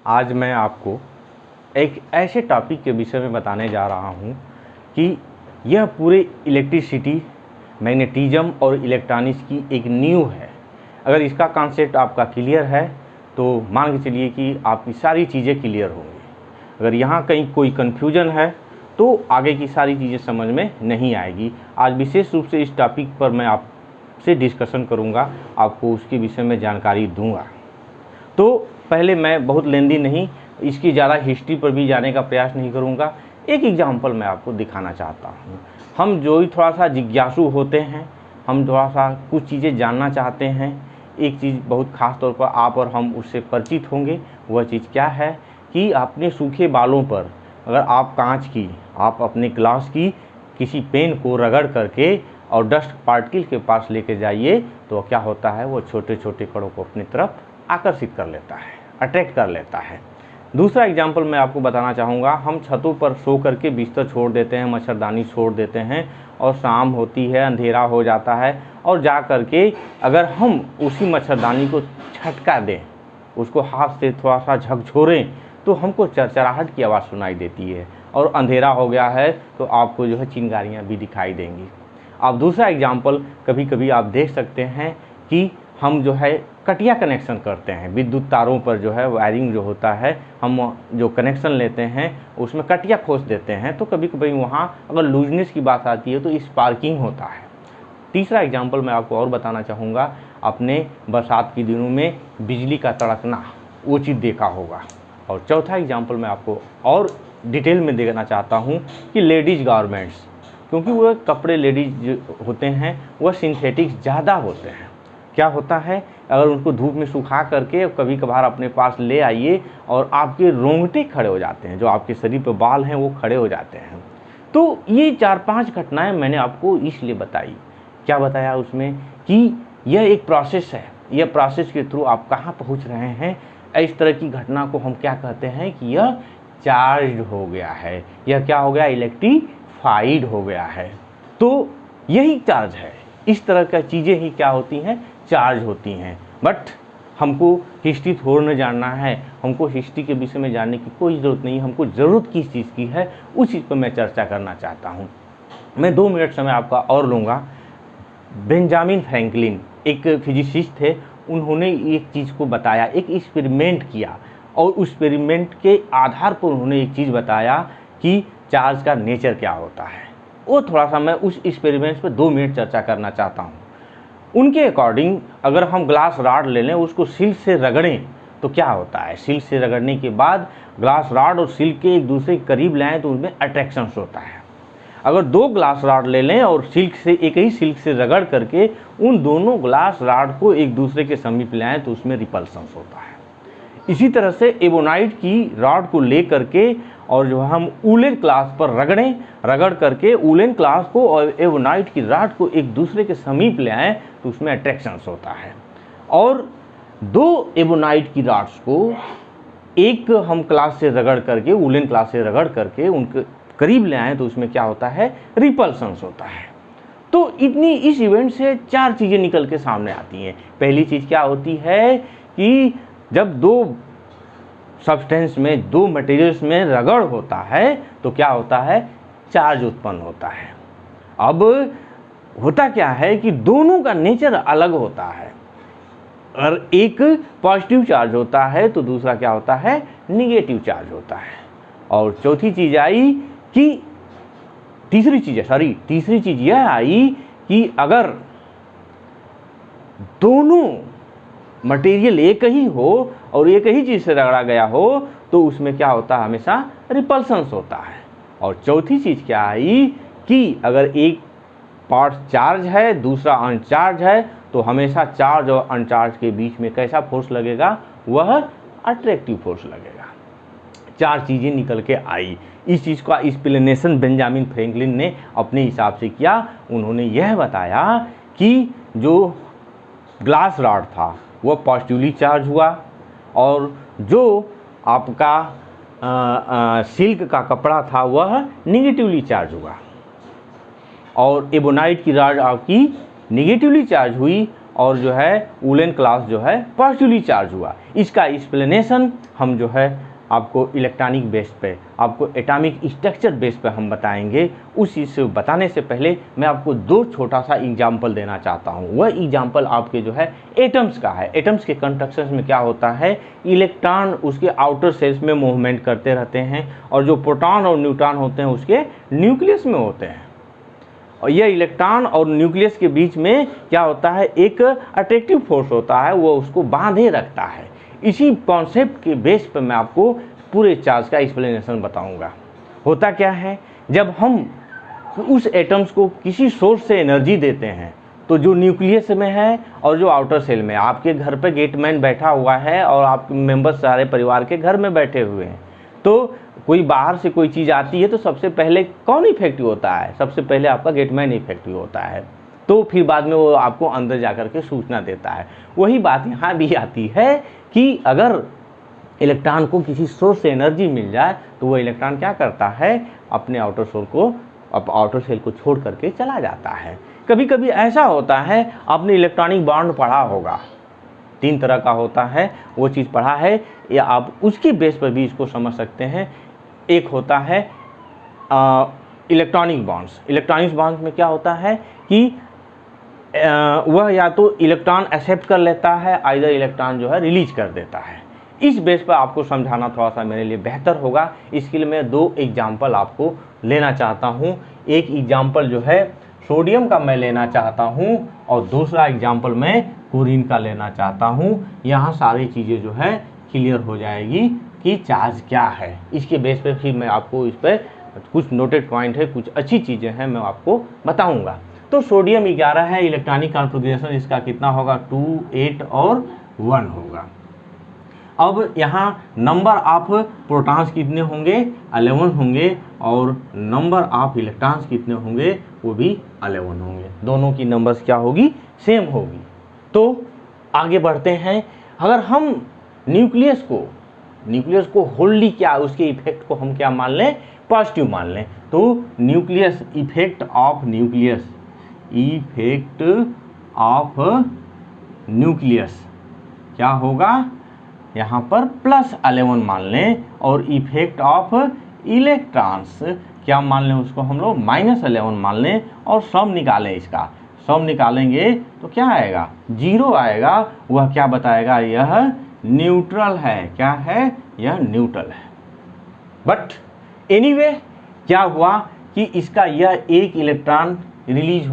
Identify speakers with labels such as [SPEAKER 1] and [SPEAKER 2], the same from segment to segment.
[SPEAKER 1] आज मैं आपको एक ऐसे टॉपिक के विषय में बताने जा रहा हूँ कि यह पूरे इलेक्ट्रिसिटी, मैग्नेटिज्म और इलेक्ट्रॉनिक्स की एक नींव है। अगर इसका कॉन्सेप्ट आपका क्लियर है तो मान के चलिए कि आपकी सारी चीज़ें क्लियर होंगी। अगर यहाँ कहीं कोई कन्फ्यूजन है तो आगे की सारी चीज़ें समझ में नहीं आएगी। आज विशेष रूप से इस टॉपिक पर मैं आपसे डिस्कशन करूँगा, आपको उसके विषय में जानकारी दूँगा। तो पहले मैं बहुत लेंदी नहीं, इसकी ज़्यादा हिस्ट्री पर भी जाने का प्रयास नहीं करूँगा। एक एग्जांपल मैं आपको दिखाना चाहता हूँ। हम जो ही थोड़ा सा जिज्ञासु होते हैं, हम थोड़ा सा कुछ चीज़ें जानना चाहते हैं। एक चीज़ बहुत ख़ास तौर पर आप और हम उससे परिचित होंगे। वह चीज़ क्या है कि अपने सूखे बालों पर अगर आप कांच की, आप अपने ग्लास की किसी पेन को रगड़ करके और डस्ट पार्टिकल के पास लेके जाइए तो क्या होता है, वो छोटे छोटे कणों को अपनी तरफ आकर्षित कर लेता है, अट्रैक्ट कर लेता है। दूसरा एग्जाम्पल मैं आपको बताना चाहूँगा। हम छतों पर सो करके बिस्तर छोड़ देते हैं, मच्छरदानी छोड़ देते हैं और शाम होती है, अंधेरा हो जाता है और जा करके अगर हम उसी मच्छरदानी को झटका दें, उसको हाथ से थोड़ा सा झकझोरें तो हमको चरचराहट की आवाज़ सुनाई देती है और अंधेरा हो गया है तो आपको जो है चिंगारियाँ भी दिखाई देंगी। अब दूसरा एग्जाम्पल, कभी कभी आप देख सकते हैं कि हम जो है कटिया कनेक्शन करते हैं विद्युत तारों पर, जो है वायरिंग जो होता है, हम जो कनेक्शन लेते हैं उसमें कटिया खोस देते हैं तो कभी कभी वहाँ अगर लूजनेस की बात आती है तो स्पार्किंग होता है। तीसरा एग्जाम्पल मैं आपको और बताना चाहूँगा, अपने बरसात के दिनों में बिजली का तड़कना, वो चीज़ देखा होगा। और चौथा एग्जाम्पल मैं आपको और डिटेल में देखना चाहता हूँ कि लेडीज़ गारमेंट्स, क्योंकि वह कपड़े लेडीज होते हैं वह सिंथेटिक्स ज़्यादा होते हैं। क्या होता है, अगर उनको धूप में सुखा करके कभी कभार अपने पास ले आइए और आपके रोंगटे खड़े हो जाते हैं, जो आपके शरीर पर बाल हैं वो खड़े हो जाते हैं। तो ये 4-5 घटनाएं मैंने आपको इसलिए बताई। क्या बताया उसमें कि यह एक प्रोसेस है, यह प्रोसेस के थ्रू आप कहाँ पहुँच रहे हैं। इस तरह की घटना को हम क्या कहते हैं कि यह चार्ज हो गया है, यह क्या हो गया, इलेक्ट्रीफाइड हो गया है। तो यही चार्ज है। इस तरह का चीज़ें ही क्या होती हैं, चार्ज होती हैं। बट हमको हिस्ट्री थोड़ा न जानना है, हमको हिस्ट्री के विषय में जानने की कोई ज़रूरत नहीं है। हमको ज़रूरत किस चीज़ की है उस चीज़ पर मैं चर्चा करना चाहता हूँ। मैं 2 मिनट समय आपका और लूँगा। बेंजामिन फ्रैंकलिन एक फिजिसिस्ट थे, उन्होंने एक चीज़ को बताया, एक एक्सपेरिमेंट किया और उस एक्सपेरिमेंट के आधार पर उन्होंने एक चीज़ बताया कि चार्ज का नेचर क्या होता है। वो थोड़ा सा मैं उस एक्सपेरिमेंट पर 2 मिनट चर्चा करना चाहता हूँ। उनके अकॉर्डिंग अगर हम ग्लास रॉड ले लें, उसको सिल्क से रगड़ें तो क्या होता है, सिल्क से रगड़ने के बाद ग्लास रॉड और सिल्क के एक दूसरे के करीब लाएँ तो उनमें अट्रैक्शंस होता है। अगर 2 ग्लास रॉड ले लें और सिल्क से, एक ही सिल्क से रगड़ करके उन दोनों ग्लास रॉड को एक दूसरे के समीप लाएँ तो उसमें रिपल्शंस होता है। इसी तरह से एबोनाइट की रॉड को ले करके और जो हम वूलन क्लॉथ पर रगड़ करके वूलन क्लॉथ को और एबोनाइट की रॉड को एक दूसरे के समीप ले आएँ तो उसमें अट्रैक्शंस होता है। और 2 एबोनाइट की रॉड्स को एक हम क्लॉथ से रगड़ करके, वूलन क्लॉथ से रगड़ करके उनके करीब ले आएँ तो उसमें क्या होता है, रिपल्शंस होता है। तो इतनी इस इवेंट से 4 चीज़ें निकल के सामने आती हैं। पहली चीज़ क्या होती है कि जब 2 सब्सटेंस में, 2 मटेरियल्स में रगड़ होता है तो क्या होता है, चार्ज उत्पन्न होता है। अब होता क्या है कि दोनों का नेचर अलग होता है। अगर एक पॉजिटिव चार्ज होता है तो दूसरा क्या होता है, निगेटिव चार्ज होता है। और चौथी चीज़ आई कि तीसरी चीज़ यह आई कि अगर दोनों मटेरियल एक ही हो और एक ही चीज़ से रगड़ा गया हो तो उसमें क्या होता है, हमेशा रिपल्शंस होता है। और चौथी चीज़ क्या आई कि अगर एक पार्ट चार्ज है, दूसरा अनचार्ज है तो हमेशा चार्ज और अनचार्ज के बीच में कैसा फोर्स लगेगा, वह अट्रैक्टिव फोर्स लगेगा। 4 चीज़ें निकल के आई। इस चीज़ का एक्सप्लेनेशन बेंजामिन फ्रैंकलिन ने अपने हिसाब से किया। उन्होंने यह बताया कि जो ग्लास रॉड था वह पॉजिटिवली चार्ज हुआ और जो आपका सिल्क का कपड़ा था वह निगेटिवली चार्ज हुआ। और एबोनाइट की रॉड आपकी निगेटिवली चार्ज हुई और जो है वुलन क्लॉथ जो है पॉजिटिवली चार्ज हुआ। इसका एक्सप्लेनेशन हम जो है आपको इलेक्ट्रॉनिक बेस पे, आपको एटॉमिक स्ट्रक्चर बेस पे हम बताएंगे। उस चीज़ से बताने से पहले मैं आपको दो छोटा सा एग्जाम्पल देना चाहता हूँ। वह एग्जाम्पल आपके जो है एटम्स का है। एटम्स के कंस्ट्रक्शन में क्या होता है, इलेक्ट्रॉन उसके आउटर सेल्स में मूवमेंट करते रहते हैं और जो प्रोटॉन और न्यूट्रॉन होते हैं उसके न्यूक्लियस में होते हैं। और यह इलेक्ट्रॉन और न्यूक्लियस के बीच में क्या होता है, एक अट्रैक्टिव फोर्स होता है, वो उसको बांधे रखता है। इसी कॉन्सेप्ट के बेस पर मैं आपको पूरे चार्ज का एक्सप्लेनेशन बताऊंगा। होता क्या है, जब हम उस एटम्स को किसी सोर्स से एनर्जी देते हैं तो जो न्यूक्लियस में है और जो आउटर सेल में, आपके घर पे गेटमैन बैठा हुआ है और आपके मेंबर्स सारे परिवार के घर में बैठे हुए हैं, तो कोई बाहर से कोई चीज़ आती है तो सबसे पहले कौन इफेक्टिव होता है, सबसे पहले आपका गेटमैन इफेक्टिव होता है, तो फिर बाद में वो आपको अंदर जाकर के सूचना देता है। वही बात यहाँ भी आती है कि अगर इलेक्ट्रॉन को किसी सोर्स से एनर्जी मिल जाए तो वो इलेक्ट्रॉन क्या करता है, अपने आउटर सेल को छोड़ करके चला जाता है। कभी कभी ऐसा होता है, आपने इलेक्ट्रॉनिक बॉन्ड पढ़ा होगा, 3 तरह का होता है, वो चीज़ पढ़ा है, या आप उसकी बेस पर भी इसको समझ सकते हैं। एक होता है इलेक्ट्रॉनिक बॉन्ड्स। इलेक्ट्रॉनिक बॉन्ड्स में क्या होता है कि वह या तो इलेक्ट्रॉन एक्सेप्ट कर लेता है, आइदर इलेक्ट्रॉन जो है रिलीज कर देता है। इस बेस पर आपको समझाना थोड़ा सा मेरे लिए बेहतर होगा, इसके लिए मैं 2 एग्जाम्पल आपको लेना चाहता हूँ। एक एग्जाम्पल जो है सोडियम का मैं लेना चाहता हूँ और दूसरा एग्जाम्पल मैं क्लोरीन का लेना चाहता हूँ। यहाँ सारी चीज़ें जो है क्लियर हो जाएगी कि चार्ज क्या है। इसके बेस पे फिर मैं आपको इस पर कुछ नोटेड पॉइंट है, कुछ अच्छी चीज़ें हैं, मैं आपको बताऊँगा। तो सोडियम 11 है, इलेक्ट्रॉनिक कॉन्फ़िगरेशन इसका कितना होगा, 2, 8 और 1 होगा। अब यहाँ नंबर ऑफ प्रोटॉन्स कितने होंगे, 11 होंगे, और नंबर ऑफ इलेक्ट्रॉन्स कितने होंगे, वो भी 11 होंगे। दोनों की नंबर्स क्या होगी, सेम होगी। तो आगे बढ़ते हैं। अगर हम न्यूक्लियस को होल्डली क्या, उसके इफेक्ट को हम क्या मान लें, पॉजिटिव मान लें, तो न्यूक्लियस इफेक्ट ऑफ न्यूक्लियस क्या होगा, यहाँ पर +11 मान लें, और इफेक्ट ऑफ इलेक्ट्रॉन्स क्या मान लें, उसको हम लोग -11 मान लें, और सम निकालें। इसका सम निकालेंगे तो क्या आएगा, 0 आएगा। वह क्या बताएगा, यह न्यूट्रल है। क्या है, यह न्यूट्रल है। बट एनीवे क्या हुआ कि इसका यह एक इलेक्ट्रॉन रिलीज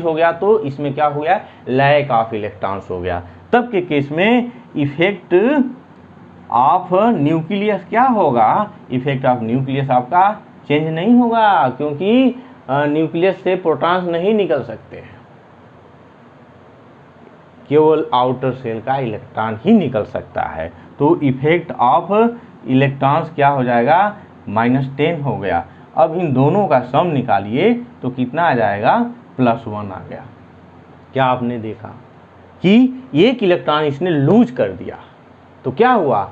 [SPEAKER 1] हो गया तो इसमें क्या हो गया, लैक ऑफ इलेक्ट्रॉन्स हो गया। तब के केस में इफेक्ट ऑफ न्यूक्लियस क्या होगा, इफेक्ट ऑफ न्यूक्लियस आपका चेंज नहीं होगा, क्योंकि न्यूक्लियस से प्रोटॉन्स नहीं निकल सकते, केवल आउटर सेल का इलेक्ट्रॉन ही निकल सकता है। तो इफेक्ट ऑफ इलेक्ट्रॉन्स क्या हो जाएगा, -10 हो गया। अब इन दोनों का सम निकालिए तो कितना आ जाएगा, +1 आ गया। क्या आपने देखा कि एक इलेक्ट्रॉन इसने लूज कर दिया, तो क्या हुआ,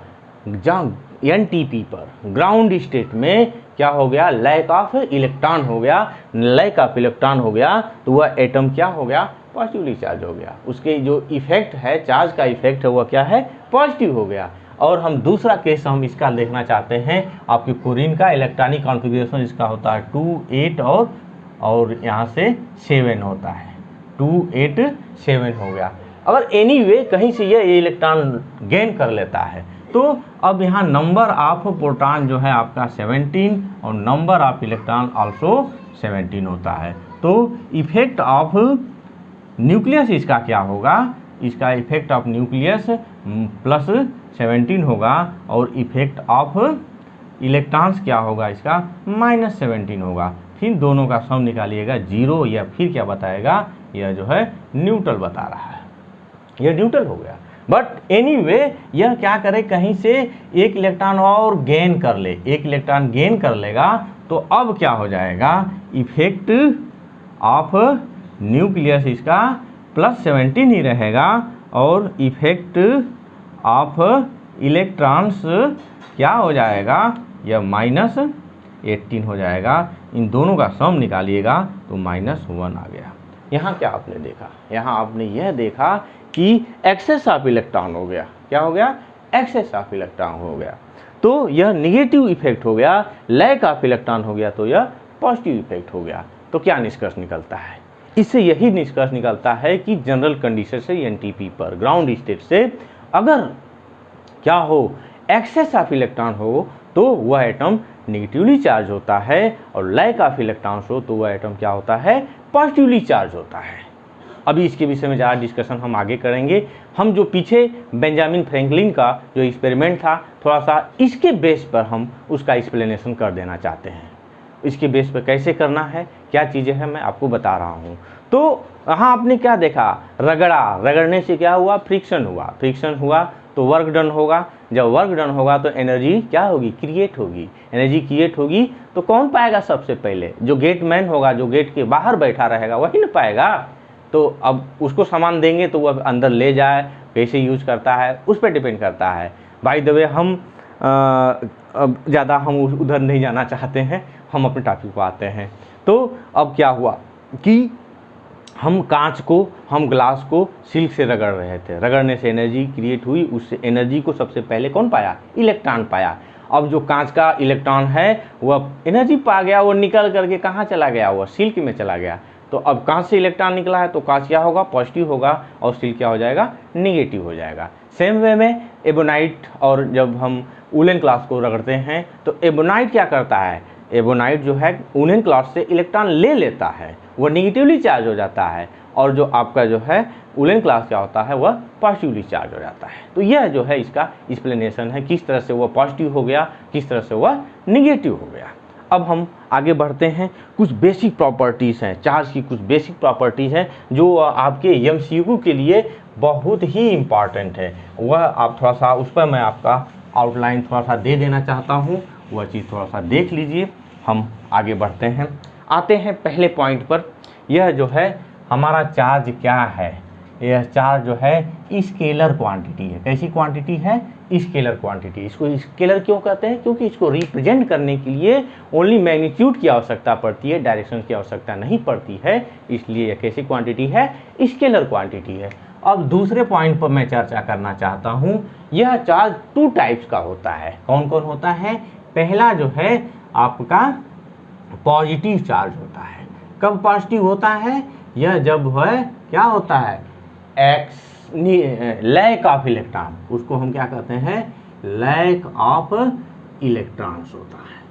[SPEAKER 1] जहाँ NTP पर ग्राउंड स्टेट में क्या हो गया, लैक ऑफ इलेक्ट्रॉन हो गया। लैक ऑफ इलेक्ट्रॉन हो गया तो वह एटम क्या हो गया, पॉजिटिवली चार्ज हो गया। उसके जो इफेक्ट है, चार्ज का इफेक्ट है, वह क्या है, पॉजिटिव हो गया। और हम दूसरा केस हम इसका देखना चाहते हैं, आपके क्लोरीन का इलेक्ट्रॉनिक कॉन्फ़िगरेशन इसका होता है 2, 8 और यहाँ से 7 होता है, 2, 8, 7 हो गया। अगर एनीवे कहीं से यह इलेक्ट्रॉन गेन कर लेता है तो अब यहाँ नंबर ऑफ प्रोटॉन जो है आपका 17 और नंबर ऑफ इलेक्ट्रॉन आल्सो 17 होता है। तो इफेक्ट ऑफ न्यूक्लियस इसका क्या होगा, इसका इफेक्ट ऑफ न्यूक्लियस +17 होगा, और इफेक्ट ऑफ इलेक्ट्रॉन्स क्या होगा, इसका -17 होगा। फिर दोनों का सम निकालिएगा 0, या फिर क्या बताएगा, यह जो है न्यूट्रल बता रहा है, यह न्यूट्रल हो गया। बट एनीवे यह क्या करे, कहीं से एक इलेक्ट्रॉन और गेन कर ले, एक इलेक्ट्रॉन गेन कर लेगा तो अब क्या हो जाएगा, इफेक्ट ऑफ न्यूक्लियस इसका +17 ही रहेगा, और इफेक्ट ऑफ इलेक्ट्रॉन्स क्या हो जाएगा, यह -18 हो जाएगा। इन दोनों का सम निकालिएगा तो -1 आ गया। यहाँ क्या आपने देखा, यहाँ आपने यह देखा कि एक्सेस ऑफ इलेक्ट्रॉन हो गया। क्या हो गया? एक्सेस ऑफ इलेक्ट्रॉन हो गया, तो यह निगेटिव इफेक्ट हो गया। लैक ऑफ इलेक्ट्रॉन हो गया तो यह पॉजिटिव इफेक्ट हो गया। तो क्या निष्कर्ष निकलता है? इससे यही निष्कर्ष निकलता है कि जनरल कंडीशन से एनटीपी पर ग्राउंड स्टेट से अगर क्या हो, एक्सेस ऑफ इलेक्ट्रॉन हो तो वह एटम निगेटिवली चार्ज होता है, और लैक ऑफ इलेक्ट्रॉन्स हो तो वह एटम क्या होता है? पॉजिटिवली चार्ज होता है। अभी इसके विषय में ज़्यादा डिस्कशन हम आगे करेंगे। हम जो पीछे बेंजामिन फ्रैंकलिन का जो एक्सपेरिमेंट था, थोड़ा सा इसके बेस पर हम उसका एक्सप्लेनेशन कर देना चाहते हैं। इसके बेस पर कैसे करना है, क्या चीज़ें हैं, मैं आपको बता रहा हूँ। तो यहाँ आपने क्या देखा? रगड़ने से क्या हुआ? फ्रिक्शन हुआ। फ्रिक्शन हुआ तो वर्क डन होगा। जब वर्क डन होगा तो एनर्जी क्या होगी? क्रिएट होगी। एनर्जी क्रिएट होगी तो कौन पाएगा सबसे पहले? जो गेट मैन होगा, जो गेट के बाहर बैठा रहेगा, वही ना पाएगा। तो अब उसको सामान देंगे तो वह अंदर ले जाए, कैसे यूज करता है उस पर डिपेंड करता है। बाय द वे हम ज़्यादा हम उधर नहीं जाना चाहते हैं, हम अपने टॉपिक पर आते हैं। तो अब क्या हुआ कि हम कांच को, हम ग्लास को सिल्क से रगड़ रहे थे। रगड़ने से एनर्जी क्रिएट हुई, उससे एनर्जी को सबसे पहले कौन पाया? इलेक्ट्रॉन पाया। अब जो कांच का इलेक्ट्रॉन है वह एनर्जी पा गया, वो निकल करके कहाँ चला गया? वह सिल्क में चला गया। तो अब कांच से इलेक्ट्रॉन निकला है तो कांच क्या होगा? पॉजिटिव होगा, और सिल्क क्या हो जाएगा? निगेटिव हो जाएगा। सेम वे में एबोनाइट, और जब हम वुलन क्लॉथ को रगड़ते हैं तो एबोनाइट क्या करता है? एबोनाइट जो है वुलन क्लॉथ से इलेक्ट्रॉन ले लेता है, वह निगेटिवली चार्ज हो जाता है, और जो आपका जो है वुलन क्लॉथ क्या होता है? वह पॉजिटिवली चार्ज हो जाता है। तो यह जो है इसका एक्सप्लेनेशन है, किस तरह से वह पॉजिटिव हो गया, किस तरह से वह निगेटिव हो गया। अब हम आगे बढ़ते हैं। कुछ बेसिक प्रॉपर्टीज़ हैं, चार्ज की कुछ बेसिक प्रॉपर्टीज़ हैं जो आपके एमसीक्यू के लिए बहुत ही इम्पॉर्टेंट है। वह आप थोड़ा सा उस पर मैं आपका आउटलाइन थोड़ा सा दे देना चाहता हूँ, वह चीज़ थोड़ा सा देख लीजिए। हम आगे बढ़ते हैं, आते हैं पहले पॉइंट पर। यह जो है हमारा चार्ज क्या है? यह चार्ज जो है स्केलर क्वांटिटी है। कैसी क्वांटिटी है? Scalar quantity. इसको स्केलर क्यों कहते हैं? क्योंकि इसको रिप्रेजेंट करने के लिए ओनली मैग्नीट्यूड की आवश्यकता पड़ती है, डायरेक्शन की आवश्यकता नहीं पड़ती है, इसलिए यह कैसी क्वांटिटी है? स्केलर क्वांटिटी है। अब दूसरे पॉइंट पर मैं चर्चा करना चाहता हूँ। यह चार्ज 2 टाइप्स का होता है। कौन कौन होता है? पहला जो है आपका पॉजिटिव चार्ज होता है। कब पॉजिटिव होता है? यह जब है क्या होता है? लैक ऑफ इलेक्ट्रॉन, उसको हम क्या कहते हैं? लैक ऑफ इलेक्ट्रॉन्स होता है,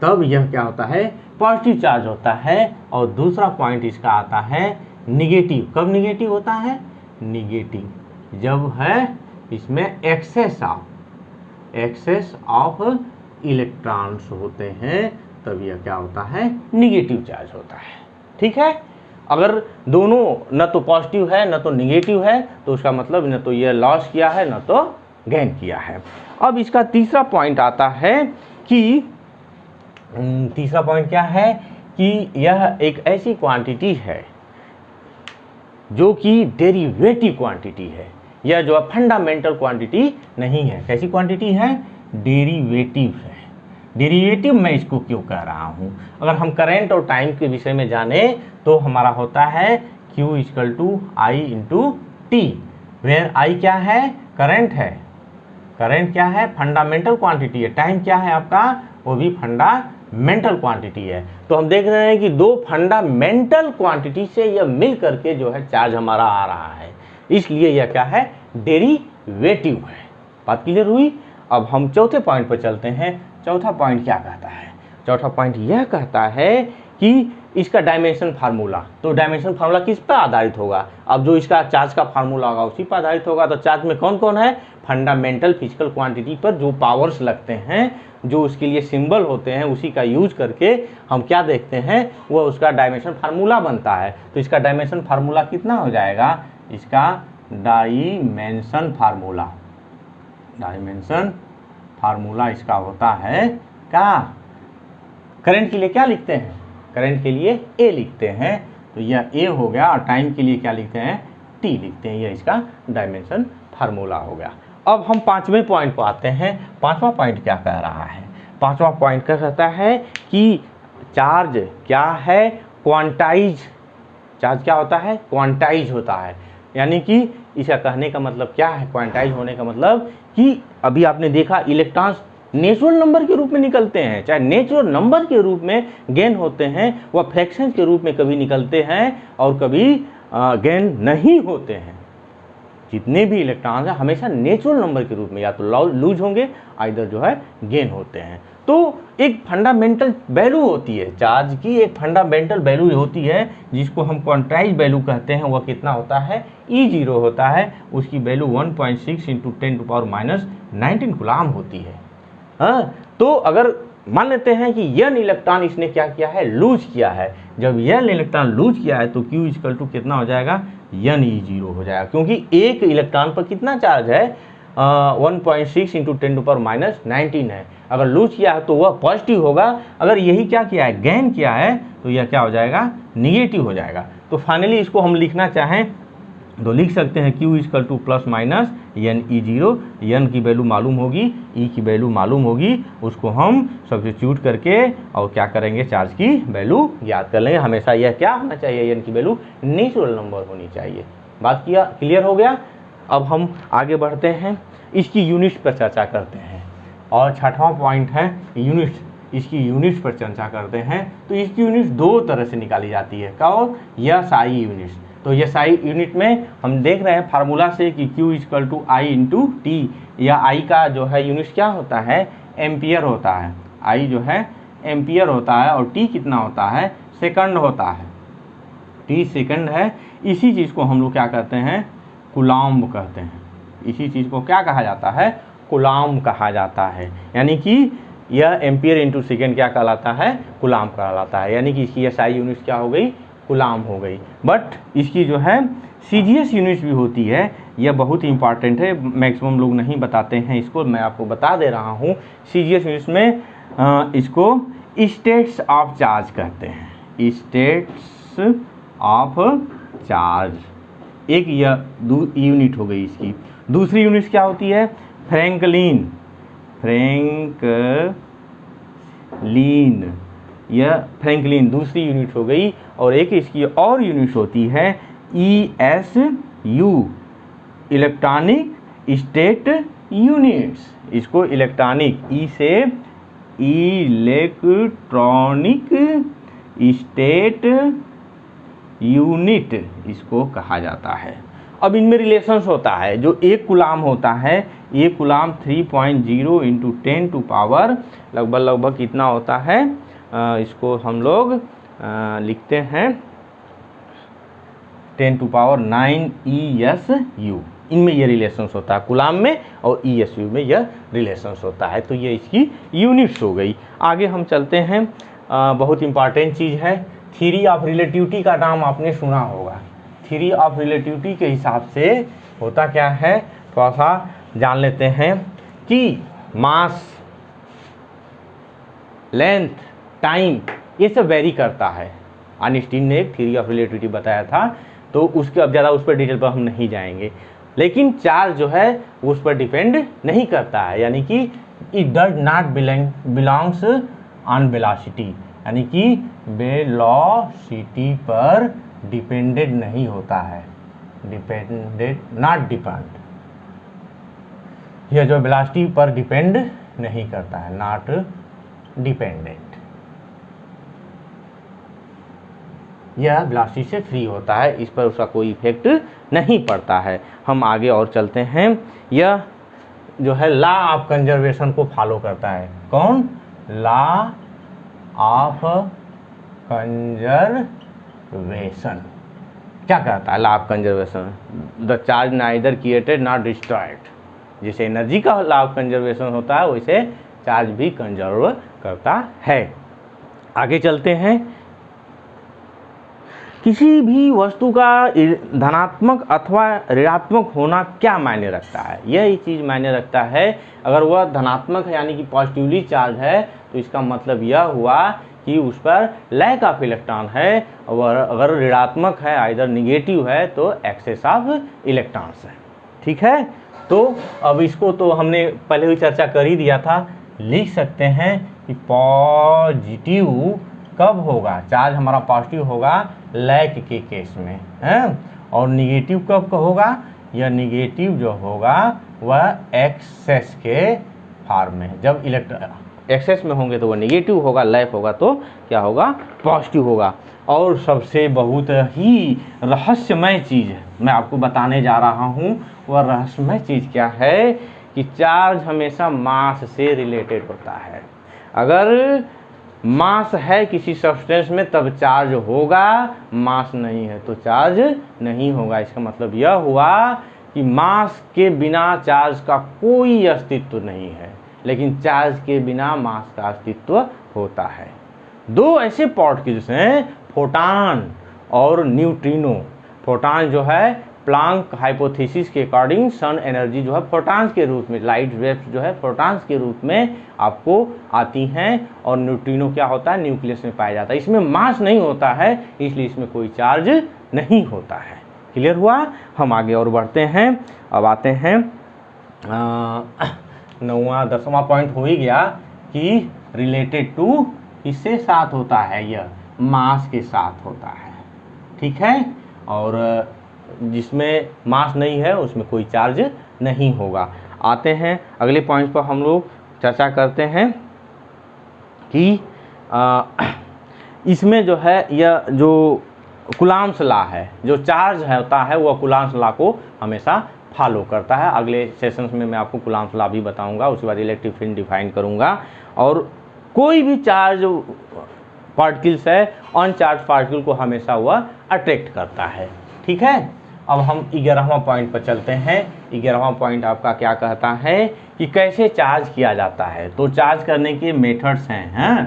[SPEAKER 1] तब यह क्या होता है? पॉजिटिव चार्ज होता है। और दूसरा पॉइंट इसका आता है निगेटिव। कब निगेटिव होता है? निगेटिव जब है इसमें एक्सेस ऑफ इलेक्ट्रॉन्स होते हैं, तब यह क्या होता है? निगेटिव चार्ज होता है। ठीक है, अगर दोनों न तो पॉजिटिव है न तो निगेटिव है तो उसका मतलब न तो यह लॉस किया है न तो गेन किया है। अब इसका तीसरा पॉइंट आता है कि तीसरा पॉइंट क्या है कि यह एक ऐसी क्वांटिटी है जो कि डेरिवेटिव क्वांटिटी है। यह जो है फंडामेंटल क्वांटिटी नहीं है। कैसी क्वांटिटी है? डेरिवेटिव है। डेरिवेटिव मैं इसको क्यों कह रहा हूँ? अगर हम करंट और टाइम के विषय में जाने तो हमारा होता है Q = I × T, where I क्या है? करंट है। करंट क्या है? फंडामेंटल क्वांटिटी है। टाइम क्या है आपका? वो भी फंडामेंटल क्वांटिटी है। तो हम देख रहे हैं कि 2 फंडामेंटल क्वांटिटी से यह मिल करके जो है चार्ज हमारा आ रहा है, इसलिए यह क्या है? डेरिवेटिव है। बात क्लियर हुई? अब हम चौथे पॉइंट पर चलते हैं। चौथा पॉइंट क्या कहता है? चौथा पॉइंट यह कहता है कि इसका डायमेंशन फार्मूला। तो डायमेंशन फार्मूला किस पर आधारित होगा? अब जो इसका चार्ज का फार्मूला होगा उसी पर आधारित होगा। तो चार्ज में कौन कौन है? फंडामेंटल फिजिकल क्वांटिटी पर जो पावर्स लगते हैं, जो उसके लिए सिंबल होते हैं, उसी का यूज करके हम क्या देखते हैं? वह उसका डायमेंशन फार्मूला बनता है। तो इसका डायमेंशन फार्मूला कितना हो जाएगा? इसका डायमेंशन फार्मूला इसका होता है क्या? करंट के लिए क्या लिखते हैं? करंट के लिए A लिखते हैं, तो यह A हो गया। और टाइम के लिए क्या लिखते हैं? T लिखते हैं। यह इसका डायमेंशन फार्मूला हो गया। अब हम 5वें पॉइंट पर आते हैं। 5वां पॉइंट क्या कह रहा है? 5वां पॉइंट कह कहता है कि चार्ज क्या है? क्वांटाइज चार्ज क्या होता है, क्वांटाइज होता है। यानी कि इसका कहने का मतलब क्या है, क्वांटाइज होने का मतलब कि अभी आपने देखा इलेक्ट्रॉन्स नेचुरल नंबर के रूप में निकलते हैं, चाहे नेचुरल नंबर के रूप में गेन होते हैं, वह फ्रैक्शंस के रूप में कभी निकलते हैं और कभी गेन नहीं होते हैं। जितने भी इलेक्ट्रॉन्स हैं हमेशा नेचुरल नंबर के रूप में या तो लूज होंगे, आइदर जो है गेन होते हैं। तो एक फंडामेंटल वैल्यू होती है चार्ज की, एक फंडामेंटल वैल्यू होती है जिसको हम क्वांटाइज वैल्यू कहते हैं। वह कितना होता है, E0 होता है, उसकी वैल्यू 1.6 × 10⁻⁻19 कूलाम होती है। हाँ, तो अगर मान लेते हैं कि यन इलेक्ट्रॉन इसने क्या किया है, लूज किया है। जब यन इलेक्ट्रॉन लूज किया है तो Q = कितना हो जाएगा, यन E0 हो जाएगा, क्योंकि एक इलेक्ट्रॉन पर कितना चार्ज है, 1.6 × 10⁻⁻19 है। अगर लूज किया है तो वह पॉजिटिव होगा, अगर यही क्या किया है, गेन किया है, तो यह क्या हो जाएगा, निगेटिव हो जाएगा। तो फाइनली इसको हम लिखना चाहें तो लिख सकते हैं Q ± यन E0। यन की वैल्यू मालूम होगी, E की वैल्यू मालूम होगी, उसको हम सब्स्टिट्यूट करके और क्या करेंगे, चार्ज की वैल्यू ज्ञात कर लेंगे। हमेशा यह क्या होना चाहिए, यन की वैल्यू नेचुरल नंबर होनी चाहिए। बात किया, क्लियर हो गया। अब हम आगे बढ़ते हैं, इसकी यूनिट्स पर चर्चा करते हैं। और छठवां पॉइंट है यूनिट्स, इसकी यूनिट्स पर चर्चा करते हैं। तो इसकी यूनिट्स दो तरह से निकाली जाती है, क्या, SI यूनिट्स। तो SI यूनिट में हम देख रहे हैं फार्मूला से कि Q = I × T, या I का जो है यूनिट्स क्या होता है, एम्पियर होता है। I जो है एम्पियर होता है और T कितना होता है, सेकंड होता है। T सेकंड है। इसी चीज़ को हम लोग क्या कहते हैं, कूलाम्ब कहते हैं। इसी चीज़ को क्या कहा जाता है, कूलाम्ब कहा जाता है। यानी कि यह एम्पियर × सेकेंड क्या कहलाता है, कूलाम्ब कहलाता है। यानी कि इसकी SI यूनिट्स क्या हो गई, कूलाम्ब हो गई। बट इसकी जो है CGS यूनिट्स भी होती है, यह बहुत ही इंपॉर्टेंट है, मैक्सिमम लोग नहीं बताते हैं इसको, मैं आपको बता दे रहा हूँ। CGS यूनिट्स में इसको स्टेट्स ऑफ चार्ज कहते हैं, स्टेट्स ऑफ चार्ज। एक यह यूनिट हो गई इसकी। दूसरी यूनिट्स क्या होती है, फ्रैंकलिन, यह फ्रैंकलिन दूसरी यूनिट हो गई। और एक इसकी और यूनिट होती है ESU, इलेक्ट्रॉनिक स्टेट यूनिट्स। इसको इलेक्ट्रॉनिक, E से इलेक्ट्रॉनिक स्टेट यूनिट इसको कहा जाता है। अब इनमें रिलेशंस होता है, जो एक कूलाम होता है, एक कूलाम 3.0 × 10⁻, लगभग कितना होता है, इसको हम लोग लिखते हैं 10⁻9 ESU। इनमें ये रिलेशंस होता है, कूलाम में और ESU में यह रिलेशंस होता है। तो ये इसकी यूनिट्स हो गई। आगे हम चलते हैं, बहुत इंपॉर्टेंट चीज़ है, थ्योरी ऑफ रिलेटिविटी का नाम आपने सुना होगा। थ्योरी ऑफ रिलेटिविटी के हिसाब से होता क्या है, थोड़ा सा जान लेते हैं कि मास, लेंथ, टाइम, ये सब वेरी करता है। आइंस्टीन ने एक थ्योरी ऑफ रिलेटिविटी बताया था, तो उसके अब ज़्यादा उस पर डिटेल पर हम नहीं जाएंगे। लेकिन चार्ज जो है उस पर डिपेंड नहीं करता है, यानी कि it does not belongs on velocity, यानी कि वेलोसिटी पर डिपेंडेड नहीं होता है, नॉट डिपेंड, यह जो वेलोसिटी पर डिपेंड नहीं करता है, नॉट डिपेंडेंट, यह वेलोसिटी से फ्री होता है, इस पर उसका कोई इफेक्ट नहीं पड़ता है। हम आगे और चलते हैं, यह जो है लॉ ऑफ कंजर्वेशन को फॉलो करता है। कौन, लॉ ऑफ कंजर्वेशन क्या कहता है, law of conservation, the charge neither created not destroyed. जैसे एनर्जी का लॉ ऑफ कंजर्वेशन होता है, वैसे चार्ज भी कंजर्व करता है। आगे चलते हैं, किसी भी वस्तु का धनात्मक अथवा ऋणात्मक होना क्या मायने रखता है, यही चीज़ मायने रखता है। अगर वह धनात्मक है यानी कि पॉजिटिवली चार्ज है, तो इसका मतलब यह हुआ कि उस पर लैक ऑफ इलेक्ट्रॉन है, और अगर ऋणात्मक है, आइदर निगेटिव है, तो एक्सेस ऑफ इलेक्ट्रॉन्स है। ठीक है, तो अब इसको तो हमने पहले ही चर्चा कर ही दिया था। लिख सकते हैं कि पॉजिटिव कब होगा? चार्ज हमारा पॉजिटिव होगा लैक के केस में है, और निगेटिव कब होगा? यह निगेटिव जो होगा वह एक्सेस के फॉर्म में। जब एक्सेस में होंगे तो वह निगेटिव होगा, लैक होगा तो क्या होगा? पॉजिटिव होगा। और सबसे बहुत ही रहस्यमय चीज़ मैं आपको बताने जा रहा हूँ, वह रहस्यमय चीज़ क्या है कि चार्ज हमेशा मास से रिलेटेड होता है। अगर मास है किसी सब्सटेंस में तब चार्ज होगा, मास नहीं है तो चार्ज नहीं होगा। इसका मतलब यह हुआ कि मास के बिना चार्ज का कोई अस्तित्व नहीं है, लेकिन चार्ज के बिना मास का अस्तित्व होता है। दो ऐसे पार्टिकल्स हैं, फोटॉन और न्यूट्रिनो। फोटॉन जो है प्लांक हाइपोथेसिस के अकॉर्डिंग सन एनर्जी जो है फोटॉन्स के रूप में, लाइट वेव्स जो है फोटॉन्स के रूप में आपको आती हैं, और न्यूट्रिनो क्या होता है? न्यूक्लियस में पाया जाता है। इसमें मास नहीं होता है, इसलिए इसमें कोई चार्ज नहीं होता है। क्लियर हुआ? हम आगे और बढ़ते हैं। अब आते हैं 9वां 10वां पॉइंट हो ही गया कि रिलेटेड टू किससे साथ होता है? यह मास के साथ होता है, ठीक है। और जिसमें मास नहीं है उसमें कोई चार्ज नहीं होगा। आते हैं अगले पॉइंट पर, हम लोग चर्चा करते हैं कि इसमें जो है यह जो कूलॉम्स लॉ है, जो चार्ज है होता है वह कूलॉम्स लॉ को हमेशा फॉलो करता है। अगले सेशंस में मैं आपको कूलॉम्स लॉ भी बताऊंगा, उसके बाद इलेक्ट्रिक फील्ड डिफाइन करूंगा। और कोई भी चार्ज पार्टिकल्स है अनचार्ज पार्टिकल को हमेशा वह अट्रैक्ट करता है, ठीक है। अब हम 11वां पॉइंट पर चलते हैं। 11वां पॉइंट आपका क्या कहता है कि कैसे चार्ज किया जाता है। तो चार्ज करने के मेथड्स हैं।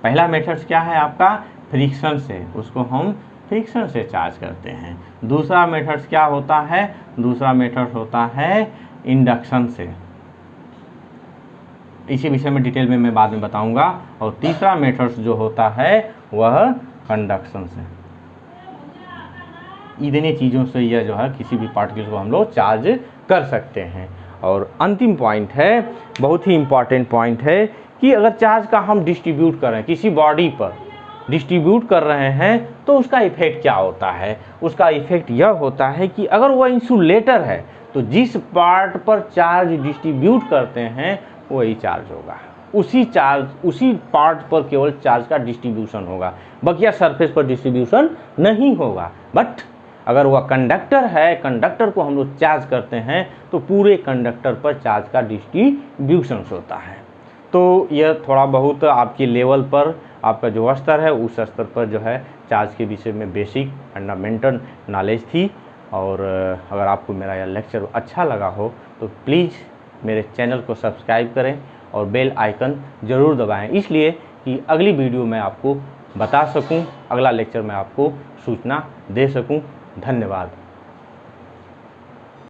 [SPEAKER 1] पहला मेथड्स क्या है आपका? फ्रिक्शन से, उसको हम फ्रिक्शन से चार्ज करते हैं। दूसरा मेथड्स क्या होता है? दूसरा मेथड होता है इंडक्शन से। इसी विषय में डिटेल में मैं बाद में बताऊंगा। और तीसरा मेथड्स जो होता है वह कंडक्शन से। इतनी चीज़ों से यह जो है किसी भी पार्टिकल को हम लोग चार्ज कर सकते हैं। और अंतिम पॉइंट है, बहुत ही इम्पॉर्टेंट पॉइंट है कि अगर चार्ज का हम डिस्ट्रीब्यूट कर रहे हैं, किसी बॉडी पर डिस्ट्रीब्यूट कर रहे हैं, तो उसका इफेक्ट क्या होता है? उसका इफेक्ट यह होता है कि अगर वह इंसुलेटर है तो जिस पार्ट पर चार्ज डिस्ट्रीब्यूट करते हैं वही चार्ज होगा। उसी पार्ट पर केवल चार्ज का डिस्ट्रीब्यूशन होगा, बकिया सरफेस पर डिस्ट्रीब्यूशन नहीं होगा। बट अगर वह कंडक्टर है, कंडक्टर को हम लोग चार्ज करते हैं तो पूरे कंडक्टर पर चार्ज का डिस्ट्रीब्यूशन होता है। तो यह थोड़ा बहुत आपके लेवल पर, आपका जो स्तर है उस स्तर पर जो है चार्ज के विषय में बेसिक फंडामेंटल नॉलेज थी। और अगर आपको मेरा यह लेक्चर अच्छा लगा हो तो प्लीज़ मेरे चैनल को सब्सक्राइब करें और बेल आइकन ज़रूर दबाएं, इसलिए कि अगली वीडियो मैं आपको बता सकूं, अगला लेक्चर मैं आपको सूचना दे सकूं। धन्यवाद।